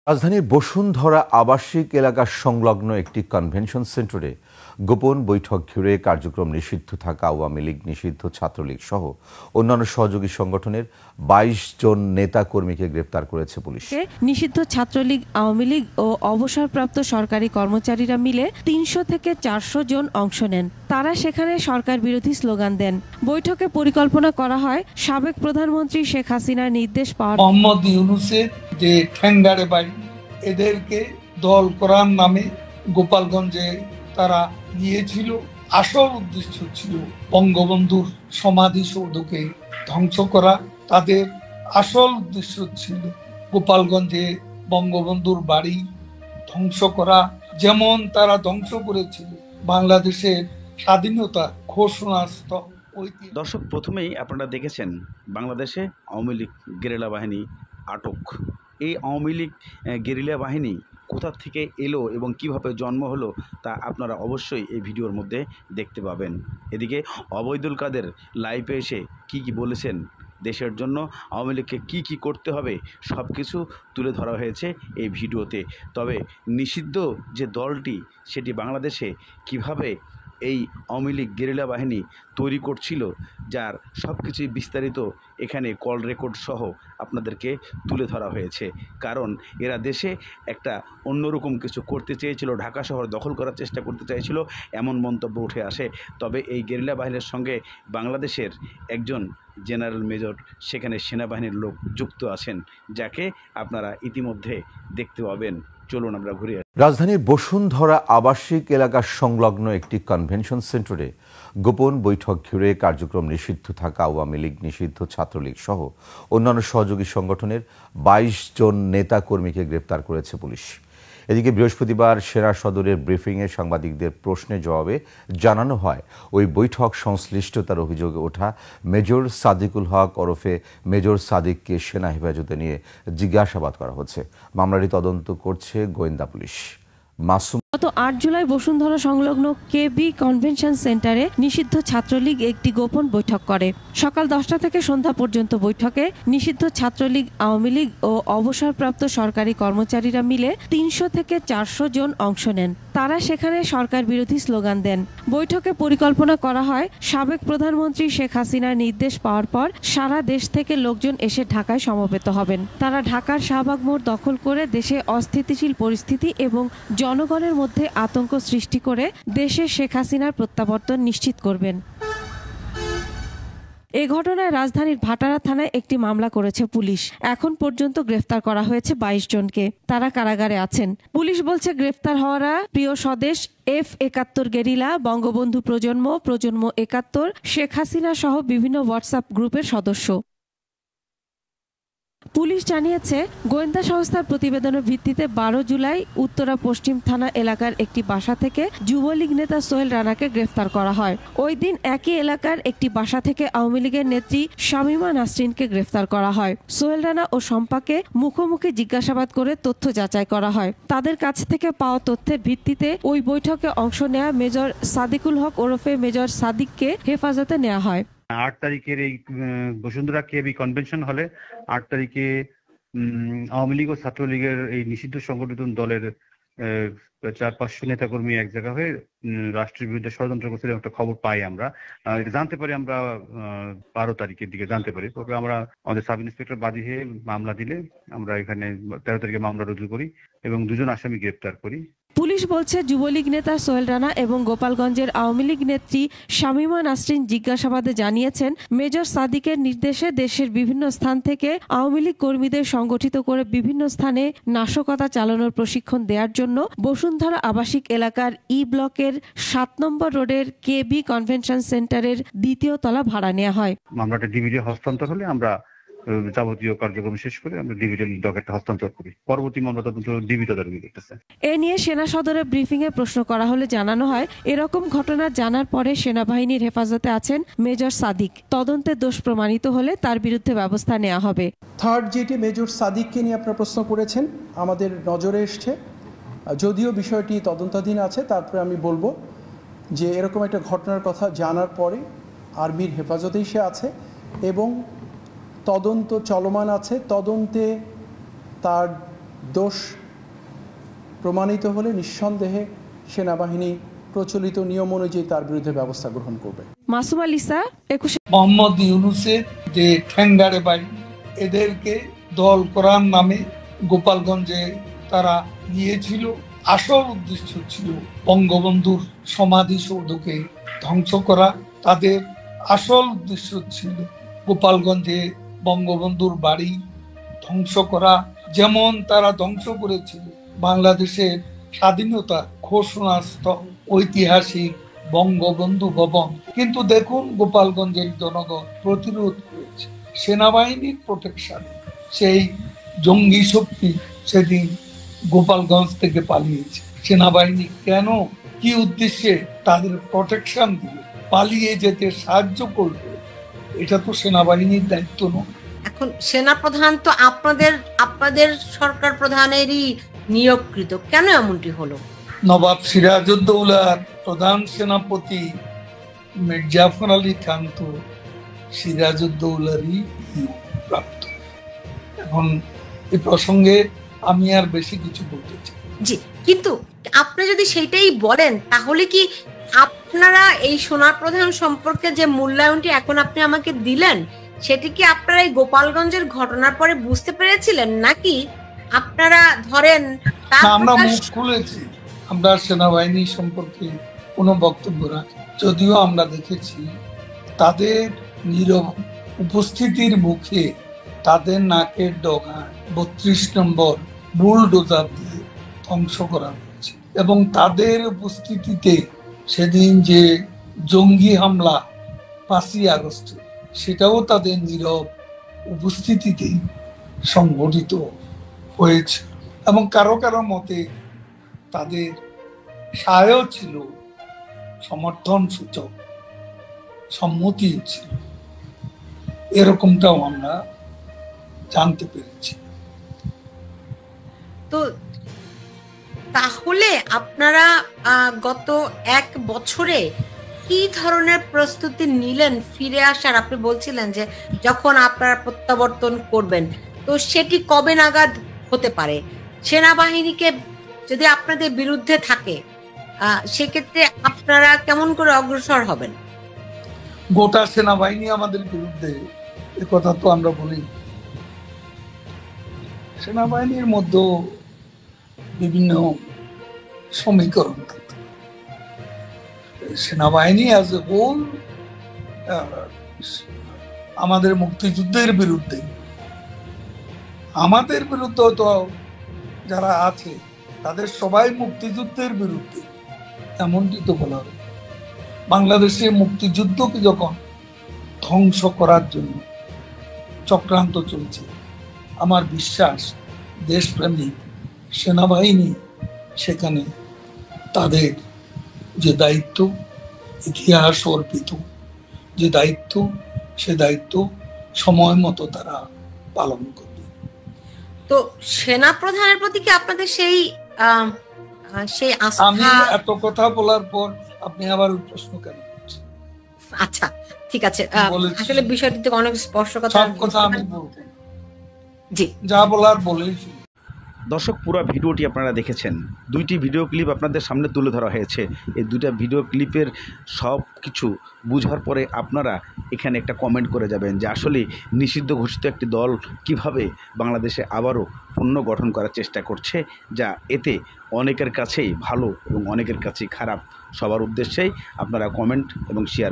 রাজধানীর বসুন্ধরা আবাসিক এলাকা সংলগ্ন একটি কনভেনশন সেন্টারে গোপন বৈঠক ঘিরে কার্যক্রম নিষিদ্ধ থাকা আওয়ামী লীগ, নিষিদ্ধ ছাত্রলীগ সহ অন্যান্য সহযোগী সংগঠনের ২২ জন নেতা কর্মীকে গ্রেপ্তার করেছে পুলিশ। নিষিদ্ধ ছাত্রলীগ, আওয়ামী লীগ ও অবসরপ্রাপ্ত সরকারি কর্মচারীরা মিলে ৩০০ থেকে ৪০০ জন অংশ নেন। তারা সেখানে সরকার বিরোধী স্লোগান দেন। বৈঠকে পরিকল্পনা করা হয় সাবেক প্রধানমন্ত্রী শেখ হাসিনার নির্দেশ পাওয়া মোহাম্মদ ইউনূসের যে ঠ্যাঙ্গারে বাড়ি, এদেরকে দল করার নামে গোপালগঞ্জে তারা গিয়েছিল। আসল উদ্দেশ্য ছিল বঙ্গবন্ধুর সমাধিসৌধকে ধ্বংস করা। তাদের আসল উদ্দেশ্য ছিল গোপালগঞ্জে বঙ্গবন্ধুর বাড়ি ধ্বংস করা, যেমন তারা ধ্বংস করেছিল বাংলাদেশের স্বাধীনতা ঘোষণাস্থল। দর্শক, প্রথমেই আপনারা দেখেছেন বাংলাদেশে আওয়ামী লীগ গেরিলা বাহিনী আটক। এই আওয়ামী লীগ গেরিলা বাহিনী কোথা থেকে এলো এবং কিভাবে জন্ম হলো তা আপনারা অবশ্যই এই ভিডিওর মধ্যে দেখতে পাবেন। এদিকে অবৈদুল কাদের লাইভে এসে কি বলেছেন, দেশের জন্য আওয়ামী লীগকে কী করতে হবে সব কিছু তুলে ধরা হয়েছে এই ভিডিওতে। তবে নিষিদ্ধ যে দলটি, সেটি বাংলাদেশে কিভাবে এই আওয়ামী লীগ গেরিলা বাহিনী তৈরি করছিল, যার সব কিছুই বিস্তারিত এখানে কল রেকর্ড সহ আপনাদেরকে তুলে ধরা হয়েছে। কারণ এরা দেশে একটা অন্যরকম কিছু করতে চেয়েছিল, ঢাকা শহর দখল করার চেষ্টা করতে চাইছিল, এমন মন্তব্য উঠে আসে। তবে এই গেরিলা বাহিনীর সঙ্গে বাংলাদেশের একজন জেনারেল মেজর সেখানে সেনাবাহিনীর লোক যুক্ত আছেন, যাকে আপনারা ইতিমধ্যে দেখতে পাবেন। চলুন আমরা ঘুরে আসি। রাজধানীর বসুন্ধরা আবাসিক এলাকা সংলগ্ন একটি কনভেনশন সেন্টারে গোপন বৈঠক ঘিরে কার্যক্রম নিষিদ্ধ থাকা আওয়ামী লীগ, নিষিদ্ধ ছাত্রলীগ সহ অন্যান্য সহযোগী সংগঠনের ২২ জন নেতা কর্মীকে গ্রেপ্তার করেছে পুলিশ। এদিকে বৃহস্পতিবার সেরা সদরের ব্রিফিংয়ে সাংবাদিকদের প্রশ্নের জবাবে জানানো হয়, ওই বৈঠক সংশ্লিষ্টতার অভিযোগে ওঠা মেজর সাদিকুল হক ওরফে মেজর সাদিককে সেনা হেফাজতে নিয়ে জিজ্ঞাসাবাদ করা হচ্ছে। মামলাটি তদন্ত করছে গোয়েন্দা পুলিশ। গত ৮ জুলাই বসুন্ধরা সংলগ্ন কেবি কনভেনশন সেন্টারে নিষিদ্ধ ছাত্রলীগ একটি গোপন বৈঠক করে। সকাল ১০টা থেকে সন্ধ্যা পর্যন্ত বৈঠকে নিষিদ্ধ ছাত্রলীগ, আওয়ামী লীগ ও অবসরপ্রাপ্ত সরকারি কর্মচারীরা মিলে ৩০০ থেকে ৪০০ জন অংশ নেন। তারা সেখানে সরকার বিরোধী স্লোগান দেন। বৈঠকে পরিকল্পনা করা হয় সাবেক প্রধানমন্ত্রী শেখ হাসিনার নির্দেশ পাওয়ার পর সারা দেশ থেকে লোকজন এসে ঢাকায় সমবেত হবেন। তারা ঢাকার শাহবাগ মোড় দখল করে দেশে অস্থিতিশীল পরিস্থিতি এবং জনগণের মধ্যে আতঙ্ক সৃষ্টি করে দেশে শেখ হাসিনার প্রত্যাবর্তন নিশ্চিত করবেন। এ ঘটনায় রাজধানীর ভাটারা থানায় একটি মামলা করেছে পুলিশ। এখন পর্যন্ত গ্রেফতার করা হয়েছে ২২ জনকে। তারা কারাগারে আছেন। পুলিশ বলছে, গ্রেফতার হওয়ারা প্রিয় স্বদেশ, F71 গেরিলা, বঙ্গবন্ধু প্রজন্ম, প্রজন্ম ৭১, শেখ হাসিনা সহ বিভিন্ন হোয়াটসঅ্যাপ গ্রুপের সদস্য। পুলিশ জানিয়েছে, গোয়েন্দা সংস্থার প্রতিবেদনের ভিত্তিতে ১২ জুলাই উত্তরা পশ্চিম থানা এলাকার একটি বাসা থেকে যুবলীগ নেতা সোহেল রানাকে গ্রেফতার করা হয়। ওই দিন একই এলাকার একটি বাসা থেকে আওয়ামী লীগের নেত্রী শামীমা নাসরিনকে গ্রেফতার করা হয়। সোহেল রানা ও শম্পাকে মুখোমুখি জিজ্ঞাসাবাদ করে তথ্য যাচাই করা হয়। তাদের কাছ থেকে পাওয়া তথ্যের ভিত্তিতে ওই বৈঠকে অংশ নেওয়া মেজর সাদিকুল হক ওরফে মেজর সাদিককে হেফাজতে নেওয়া হয়। ৮ তারিখের এই বসুন্ধরা কেবি কনভেনশন হলে ৮ তারিখে আওয়ামী লীগ ও ছাত্রলীগের এই নিষিদ্ধ সংগঠিত দলের ৪-৫০০ নেতাকর্মী এক জায়গা হয়ে রাষ্ট্রের বিরুদ্ধে ষড়যন্ত্র করছিল একটা খবর পাই। আমরা জানতে পারি, আমরা ১২ তারিখের দিকে জানতে পারি। তবে আমরা আমাদের সাব ইন্সপেক্টর বাদী হয়ে মামলা দিলে আমরা এখানে ১৩ তারিখে মামলা রুজু করি এবং ২ জন আসামি গ্রেপ্তার করি। পুলিশ বলছে, যুবলীগ নেতা সোহেল রানা এবং গোপালগঞ্জের আওয়ামী লীগ নেত্রী শামীমা নাসরিন জিজ্ঞাসাবাদে জানিয়েছেন, মেজর সাদিকের নির্দেশে দেশের বিভিন্ন স্থান থেকে আওয়ামী লীগ কর্মীদের সংগঠিত করে বিভিন্ন স্থানে নাশকতা চালানোর প্রশিক্ষণ দেওয়ার জন্য বসুন্ধরা আবাসিক এলাকার ই ব্লকের ৭ নম্বর রোডের কেবি কনভেনশন সেন্টারের ২য় তলা ভাড়া নেওয়া হয়। মামলাটা ডিবিডি হস্তান্তর হলে আমরা যাবতীয় কার্যক্রম শেষ করে আমরা ডিবিডি ডকেটে হস্তান্তর করি। পরবর্তী মামলা তদন্ত ডিবি তদারকি করতেছে। এ নিয়ে সেনা সদরের ব্রিফিংয়ে প্রশ্ন করা হলে জানানো হয়, এরকম ঘটনা জানার পরে সেনাবাহিনীর হেফাজতে আছেন মেজর সাদিক। তদন্তে দোষ প্রমাণিত হলে তার বিরুদ্ধে ব্যবস্থা নেওয়া হবে। থার্ড যেটি মেজর সাদিককে নিয়ে আপনারা প্রশ্ন করেছেন, আমাদের নজরে এসছে, যদিও বিষয়টি তদন্তাধীন আছে, তারপরে আমি বলবো যে এরকম একটা ঘটনার কথা জানার পরে আর্মির হেফাজতেই সে আছে এবং তদন্ত চলমান আছে। তদন্তে তার দোষ প্রমাণিত হলে নিঃসন্দেহে সেনাবাহিনী প্রচলিত নিয়ম অনুযায়ী তার বিরুদ্ধে ব্যবস্থা গ্রহণ করবে। মাসুমা লিসা, 21। মোহাম্মদ ইউনুসের যে ঠ্যাঙ্গারে বাড়ি, এদেরকে দল করার নামে গোপালগঞ্জে তারা গিয়েছিল। আসল উদ্দেশ্য ছিল বঙ্গবন্ধুর সমাধিসৌধকে ধ্বংস করা। তাদের আসল উদ্দেশ্য ছিল গোপালগঞ্জে বঙ্গবন্ধুর বাড়ি ধ্বংস করা। যেমন তারা ধ্বংস করেছিল বাংলাদেশের স্বাধীনতা ঘোষণাস্থল ঐতিহাসিক বঙ্গবন্ধু ভবন। কিন্তু দেখুন, গোপালগঞ্জের জনগণ প্রতিরোধ করেছে সেনাবাহিনীর প্রোটেকশন। সেই জঙ্গি শক্তি সেদিন গোপালগঞ্জ থেকে পালিয়েছে। সেনাবাহিনী কেন, কি উদ্দেশ্যে তাদের প্রোটেকশন দিয়ে পালিয়ে যেতে সাহায্য করবে? এটা তো সেনাবাহিনীর দায়িত্ব নয়। এখন সেনাপ্রধান তো আপনাদের সরকার প্রধানেরই নিয়োগকৃত, কেন এমনটি হলো? নবাব সিরাজউদ্দৌলার প্রধান সেনাপতি মীর জাফর আলী খান তো সিরাজউদ্দৌলারই প্রাপ্ত। এখন এই প্রসঙ্গে আমি আর বেশি কিছু বলতে চাই। জি, কিন্তু আপনি যদি সেইটাই বলেন, তাহলে কি আপনারা এই সেনাপ্রধান সম্পর্কে যে মূল্যায়নটি এখন আপনি আমাকে দিলেন, সেটি কি আপনারা এই গোপালগঞ্জের ঘটনার পরে বুঝতে পেরেছিলেন, নাকি আপনারা ধরেন আমরা মুখ খুলেছি? আমরা সেনাবাহিনী সম্পর্কে কোনো বক্তব্য রাখি, যদিও আমরা দেখেছি তাদের নীরব উপস্থিতির মুখে তাদের নাকের ডগায় 32 নম্বর বুলডোজার দিয়ে ধ্বংস করা হয়েছে। এবং তাদের উপস্থিতিতে সেদিন যে জঙ্গি হামলা 5ই আগস্টে, সেটাও তাদের নীরব উপস্থিতিতেই সংঘটিত হয়েছে। এবং কারো কারো মতে তাদের সায়ও ছিল, সমর্থন সূচক, সম্মতিও ছিল, এরকমটাও আমরা জানতে পেরেছি। তো তাহলে আপনারা গত 1 বছরে কি ধরনের প্রস্তুতি নিলেন ফিরে আসার? আপনি বলছিলেন যে যখন আপনারা প্রত্যাবর্তন করবেন, তো সেটি কবে নাগাদ হতে পারে? সেনাবাহিনীকে যদি আপনাদের বিরুদ্ধে থাকে, সেক্ষেত্রে আপনারা কেমন করে অগ্রসর হবেন? গোটা সেনাবাহিনী আমাদের বিরুদ্ধে, এ কথা তো আমরা বলি। সেনাবাহিনীর মধ্যে বিভিন্ন সমীকরণ থাকে। সেনাবাহিনী অ্যাজ এ হোল আমাদের মুক্তিযুদ্ধের বিরুদ্ধে, আমাদের বিরুদ্ধে তো যারা আছে তাদের সবাই মুক্তিযুদ্ধের বিরুদ্ধে, এমনটি তো বলা হবে। বাংলাদেশে মুক্তিযুদ্ধকে যখন ধ্বংস করার জন্য চক্রান্ত চলছে, আমার বিশ্বাস দেশপ্রেমিক সেনাবাহিনী সেখানে তাদের যে দায়িত্ব, ইতিহাস অর্পিত যে দায়িত্ব, সে দায়িত্ব সময় মতো তারা পালন করবে। তো সেনা প্রধানের প্রতি কি আপনাদের সেই আস্থা? আমি এত কথা বলার পর আপনি আবার ওই প্রশ্ন কেন করছেন? আচ্ছা, ঠিক আছে, আসলে বিষয়টিতে অনেক স্পষ্ট কথা, সব কথা আমি বলবো, জি, যা বলার বলেছি। দর্শক, পুরো ভিডিওটি আপনারা দেখেছেন। 2টি ভিডিও ক্লিপ আপনাদের সামনে তুলে ধরা হয়েছে। এই 2টা ভিডিও ক্লিপের সব কিছু বুঝার পরে আপনারা এখানে একটা কমেন্ট করে যাবেন যে আসলে নিষিদ্ধ ঘোষিত একটি দল কিভাবে বাংলাদেশে আবারও পুনর্গঠন করার চেষ্টা করছে, যা এতে অনেকের কাছেই ভালো এবং অনেকের কাছেই খারাপ। সবার উদ্দেশ্যেই আপনারা কমেন্ট এবং শেয়ার